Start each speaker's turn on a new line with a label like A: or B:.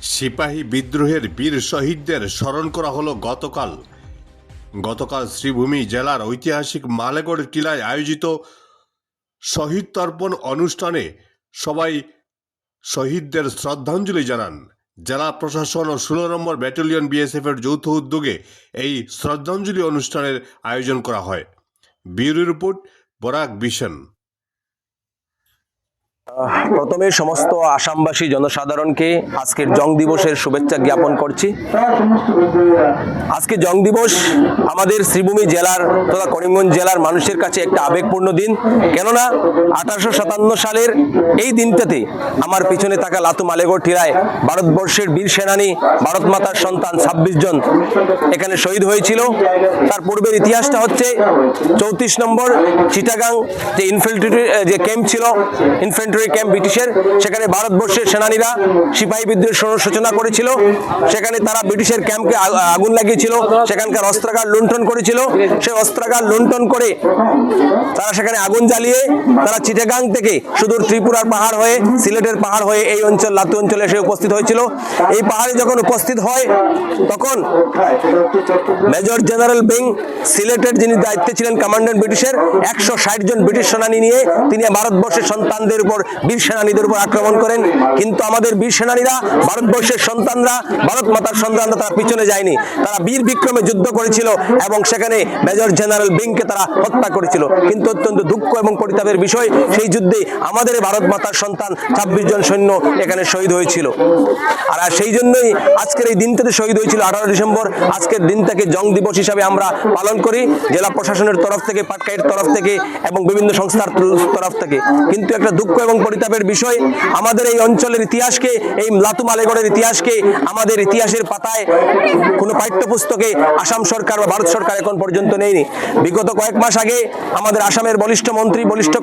A: সিপাহী বিদ্রোহের বীর শহীদদের স্মরণ করা হলো গতকাল শ্রীভূমি জেলার ঐতিহাসিক মালেগড় টিলায় আয়োজিত শহীদ তর্পণ অনুষ্ঠানে সবাই শহীদদের শ্রদ্ধাঞ্জলি জানান। জেলা প্রশাসন ও 16 নম্বর ব্যাটালিয়ন বিএসএফের যৌথ উদ্যোগে এই শ্রদ্ধাঞ্জলি অনুষ্ঠানের আয়োজন করা হয়। Bureau report, Barak vision.
B: প্রথমে সমস্ত আসামবাসী জনসাধারণকে আজকের জং দিবসের শুভেচ্ছা জ্ঞাপন করছি। আজকে জং দিবস আমাদের শ্রীভূমি জেলার তথা করিমগঞ্জ জেলার মানুষের কাছে একটা আবেগপূর্ণ দিন। কেননা 1857 সালের এই দিনটাতে আমার পিছনে থাকা লাতু মালেগড় টিলায় ভারতবর্ষের বীর সেনানী ভারত মাতার সন্তান 26 জন এখানে শহীদ হয়েছিল। তার পূর্বের ইতিহাসটা হচ্ছে 34 নম্বর চিটাগাং যে ইনফ্যান্ট্রি যে ক্যাম্প ছিল, ইনফ্যান্ট্রি ক্যাম্প ব্রিটিশের, সেখানে ভারতবর্ষের সেনানীরা সিপাহী বিদ্রোহের সূচনা করেছিল। সেখানে তারা ব্রিটিশের ক্যাম্পকে আগুন লাগিয়েছিল, সেখানকার অস্ত্রাগার লুণ্ঠন করেছিল। সেই অস্ত্রাগার লুণ্ঠন করে তারা সেখানে আগুন জ্বালিয়ে তারা চিটাগাং থেকে সুদূর ত্রিপুরার পাহাড় হয়ে, সিলেটের পাহাড় হয়ে এই অঞ্চল লাতু অঞ্চলে এসে উপস্থিত হয়েছিল। এই পাহাড়ে যখন উপস্থিত হয় তখন মেজর জেনারেল বিং সিলেটের যিনি দায়িত্বে ছিলেন কমান্ড্যান্ট ব্রিটিশের, 160 জন ব্রিটিশ সেনানী নিয়ে তিনি ভারতবর্ষের সন্তানদের উপর, বীর সেনানীদের উপর আক্রমণ করেন। কিন্তু আমাদের বীর সেনানীরা, ভারতবর্ষের সন্তানরা, ভারত মাতার সন্তানরা তারা পিছনে যায়নি। তারা বীর বিক্রমে যুদ্ধ করেছিল এবং সেখানে মেজর জেনারেল বিংকে তারা হত্যা করেছিল। কিন্তু অত্যন্ত দুঃখ এবং পরিতাপের বিষয়, সেই যুদ্ধে আমাদের ভারত মাতার সন্তান 26 জন সৈন্য এখানে শহীদ হয়েছিল। আর সেই জন্যই আজকের এই দিনটাতে শহীদ হয়েছিল 18 ডিসেম্বর। আজকের দিনটাকে জং দিবস হিসাবে আমরা পালন করি, জেলা প্রশাসনের তরফ থেকে, পাটকাইয়ের তরফ থেকে এবং বিভিন্ন সংস্থার তরফ থেকে। কিন্তু একটা দুঃখ এবং পরিতাপের বিষয়, আমাদের এই অঞ্চলের ইতিহাসকে, এই লাতু মালেগড়ের ইতিহাসকে আমাদের ইতিহাসের পাতায় কোনো পাঠ্যপুস্তকে আসাম সরকার বা ভারত সরকার এখন পর্যন্ত নেয়নি। বিগত কয়েক মাস আগে আমাদের আসামের বলিষ্ঠ মন্ত্রী, বলিষ্ঠ